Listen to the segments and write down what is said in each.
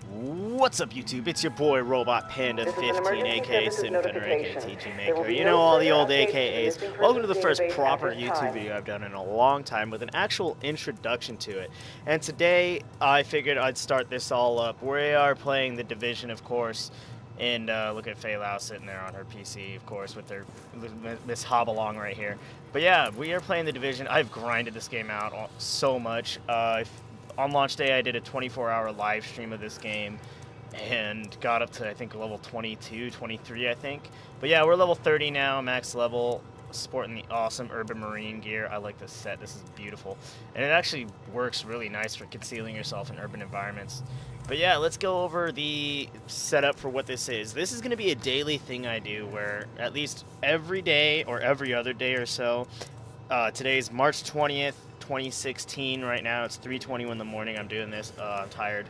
What's up, YouTube? It's your boy Robot Panda This is an 15, emergency aka services Sinfender, aka notification. TG There will Maker. be You know, no all the further old updates to the AKAs. missing Welcome to persons the first database at proper this YouTube time. video I've done in a long time with an actual introduction to it. And today, I figured I'd start this all up. We are playing The Division, of course. And look at Fei Lao sitting there on her PC, of course, with their Miss Hobblong right here. But yeah, we are playing The Division. I've grinded this game out so much. On launch day, I did a 24-hour live stream of this game and got up to, I think, level 22, 23, I think. But yeah, we're level 30 now, max level, sporting the awesome Urban Marine gear. I like this set. This is beautiful. And it actually works really nice for concealing yourself in urban environments. But yeah, let's go over the setup for what this is. This is going to be a daily thing I do where at least every day or every other day or so, today's March 20th, 2016 right now. It's 3:20 in the morning. I'm doing this. I'm tired.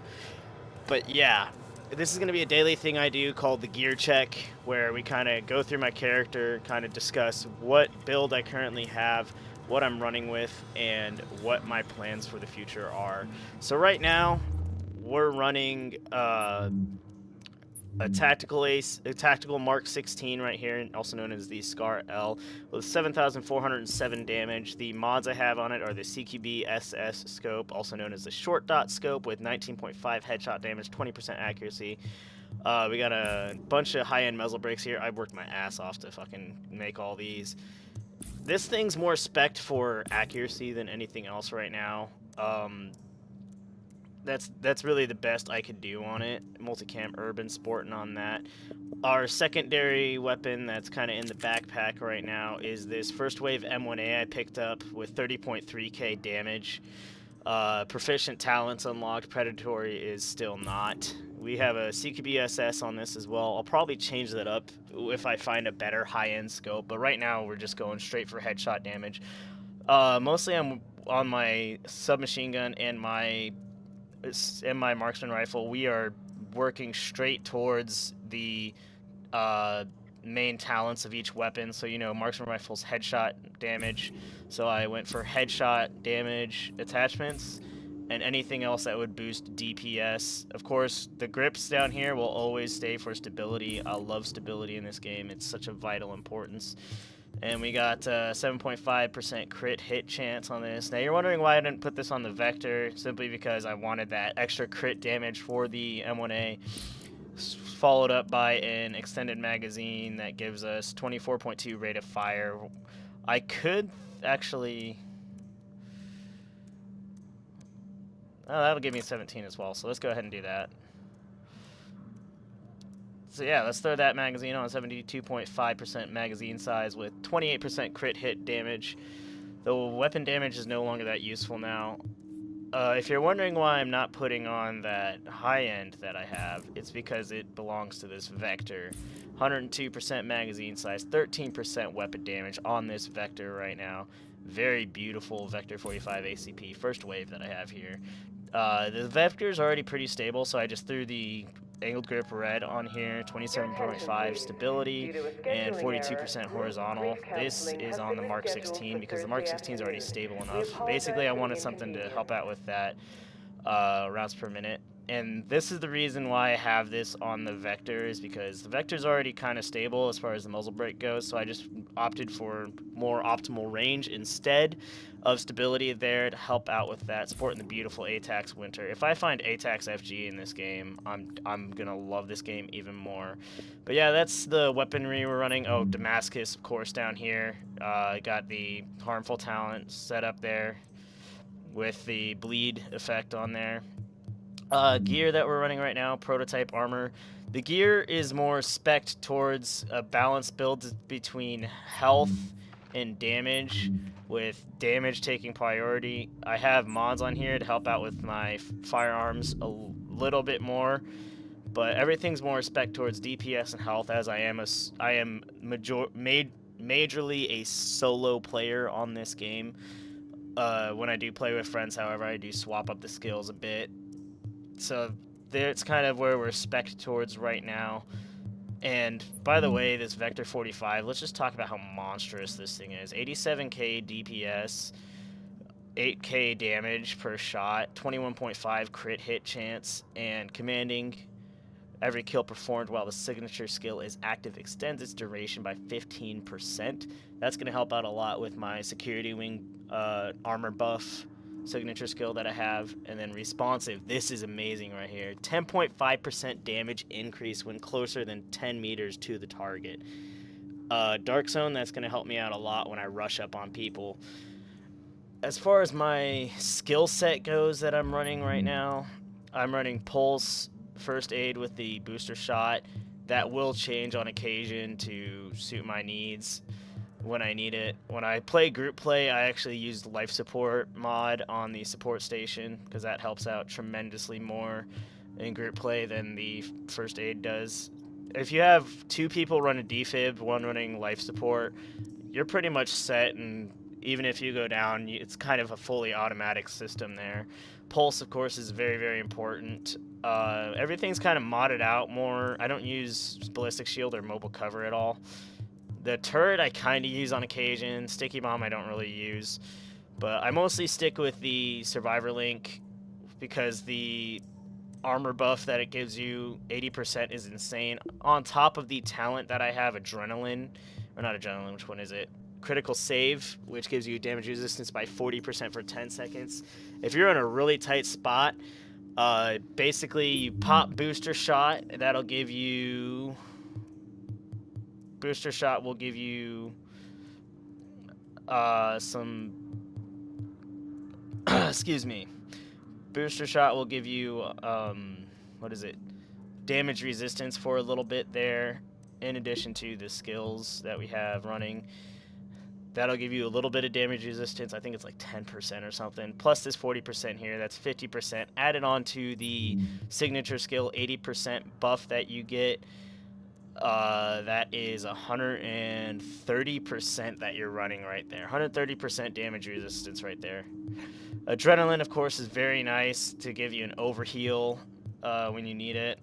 But yeah, this is going to be a daily thing I do called the gear check, where we kind of go through my character, kind of discuss what build I currently have, what I'm running with, and what my plans for the future are. So right now, we're running a tactical Mark 16 right here, also known as the Scar L, with 7,407 damage. The mods I have on it are the CQB SS scope, also known as the short dot scope, with 19.5 headshot damage, 20% accuracy. We got a bunch of high-end muzzle brakes here. I worked my ass off to fucking make all these. This thing's more spec'd for accuracy than anything else right now. That's really the best I could do on it. Multicam Urban sporting on that. Our secondary weapon that's kind of in the backpack right now is this first wave M1A I picked up with 30.3k damage. Proficient talents unlocked. Predatory is still not. We have a CQB-SS on this as well. I'll probably change that up if I find a better high-end scope, but right now we're just going straight for headshot damage. Mostly I'm on my submachine gun and my marksman rifle. We are working straight towards the main talents of each weapon. So, marksman rifle's headshot damage. So I went for headshot damage attachments and anything else that would boost DPS. Of course, the grips down here will always stay for stability. I love stability in this game. It's such a vital importance. And we got 7.5% crit hit chance on this. Now you're wondering why I didn't put this on the Vector, simply because I wanted that extra crit damage for the M1A, followed up by an extended magazine that gives us 24.2 rate of fire. I could actually... Oh, that'll give me 17 as well, so let's go ahead and do that. So yeah, let's throw that magazine on. 72.5% magazine size with 28% crit hit damage. The weapon damage is no longer that useful now. If you're wondering why I'm not putting on that high end that I have, it's because it belongs to this Vector. 102% magazine size, 13% weapon damage on this Vector right now. Very beautiful Vector 45 ACP, first wave that I have here. The Vector is already pretty stable, so I just threw the angled grip red on here, 27.5 stability, and 42% horizontal. This is on the Mark 16 because the Mark 16 is already stable enough. Basically, I wanted something to help out with that rounds per minute. And this is the reason why I have this on the Vector, is because the Vector is already kind of stable as far as the muzzle brake goes, so I just opted for more optimal range instead of stability there to help out with that, sporting the beautiful ATAX Winter. If I find ATAX FG in this game, I'm gonna love this game even more. But yeah, that's the weaponry we're running. Oh, Damascus, of course, down here. Got the harmful talent set up there with the bleed effect on there. Gear that we're running right now, prototype armor. The gear is more spec'd towards a balanced build between health and damage, with damage taking priority. I have mods on here to help out with my firearms a little bit more, but everything's more spec'd towards DPS and health, as I am majorly a solo player on this game. When I do play with friends, however, I do swap up the skills a bit. So that's kind of where we're spec'd towards right now. And by the way, this Vector 45, let's just talk about how monstrous this thing is. 87k DPS, 8k damage per shot, 21.5 crit hit chance, and commanding every kill performed while the signature skill is active extends its duration by 15%. That's going to help out a lot with my security wing armor buff signature skill that I have. And then responsive, this is amazing right here. 10.5% damage increase when closer than 10 meters to the target. Dark Zone, that's going to help me out a lot when I rush up on people. As far as my skill set goes that I'm running right now, I'm running Pulse, First Aid with the booster shot. That will change on occasion to suit my needs when I need it. When I play group play, I actually use the life support mod on the support station because that helps out tremendously more in group play than the First Aid does. If you have 2 people running defib, 1 running life support, you're pretty much set, and even if you go down, it's kind of a fully automatic system there. Pulse, of course, is very, very important. Everything's kind of modded out more. I don't use ballistic shield or mobile cover at all. The turret I kind of use on occasion. Sticky bomb I don't really use. But I mostly stick with the survivor link because the armor buff that it gives you, 80%, is insane. On top of the talent that I have, adrenaline, or not adrenaline, which one is it? Critical save, which gives you damage resistance by 40% for 10 seconds. If you're in a really tight spot, basically you pop booster shot. That'll give you... Booster shot will give you some... excuse me. Booster shot will give you, what is it? Damage resistance for a little bit there, in addition to the skills that we have running. That'll give you a little bit of damage resistance. I think it's like 10% or something. Plus this 40% here, that's 50%. Added on to the signature skill 80% buff that you get. That is 130% that you're running right there. 130% damage resistance right there. Adrenaline, of course, is very nice to give you an overheal when you need it.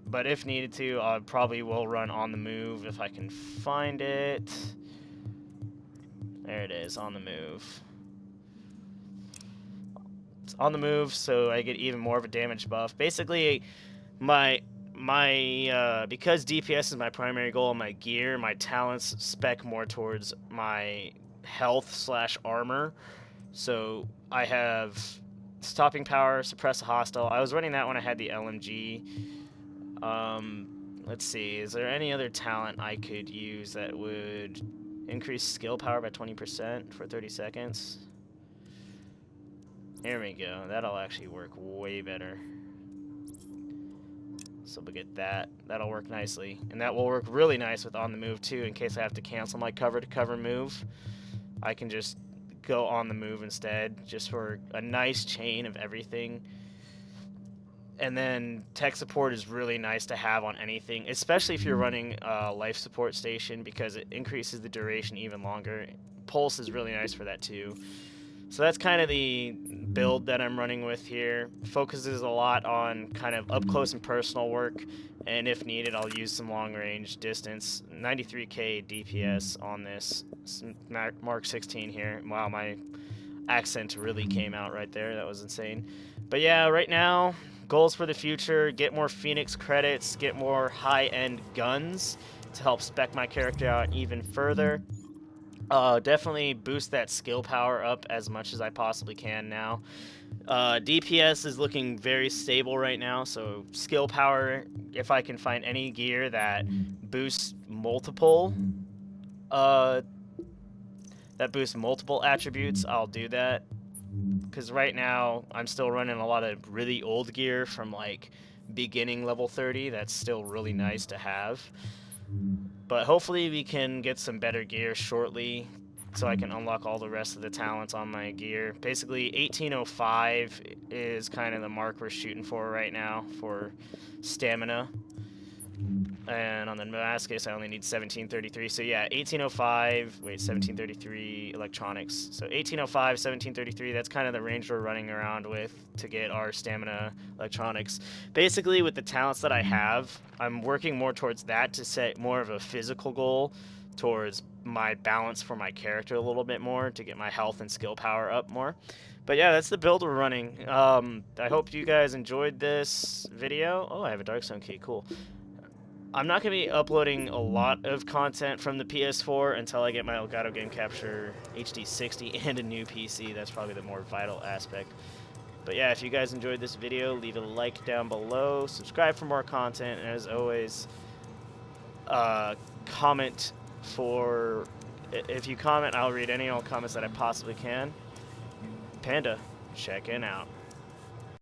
But if needed to, I probably will run on the move if I can find it. There it is, on the move. It's on the move, so I get even more of a damage buff. Basically, because DPS is my primary goal, my gear, my talents spec more towards my health / armor. So I have stopping power, suppress a hostile. I was running that when I had the LMG. Let's see, is there any other talent I could use that would increase skill power by 20% for 30 seconds? Here we go. That'll actually work way better. So we'll get that. That'll work nicely. And that will work really nice with on the move too, in case I have to cancel my cover to cover move. I can just go on the move instead, just for a nice chain of everything. And then tech support is really nice to have on anything, especially if you're running a life support station, because it increases the duration even longer. Pulse is really nice for that too. So that's kind of the build that I'm running with here. Focuses a lot on kind of up close and personal work, and if needed, I'll use some long range distance. 93k DPS on this Mark 16 here. Wow, my accent really came out right there. That was insane. But yeah, right now, goals for the future: get more Phoenix credits, get more high-end guns to help spec my character out even further. Definitely boost that skill power up as much as I possibly can now. DPS is looking very stable right now, so skill power, if I can find any gear that boosts multiple attributes, I'll do that. Because right now, I'm still running a lot of really old gear from like beginning level 30. That's still really nice to have. But hopefully we can get some better gear shortly so I can unlock all the rest of the talents on my gear. Basically, 1805 is kind of the mark we're shooting for right now for stamina. And on the Damascus, I only need 1733. So yeah, 1805, wait, 1733 electronics. So 1805, 1733, that's kind of the range we're running around with to get our stamina electronics. Basically, with the talents that I have, I'm working more towards that to set more of a physical goal towards my balance for my character a little bit more to get my health and skill power up more. But yeah, that's the build we're running. I hope you guys enjoyed this video. Oh, I have a Darkstone key. Cool. I'm not going to be uploading a lot of content from the PS4 until I get my Elgato Game Capture HD 60 and a new PC. That's probably the more vital aspect. But yeah, if you guys enjoyed this video, leave a like down below, subscribe for more content, and as always, comment for... If you comment, I'll read any and all comments that I possibly can. Panda, checking out.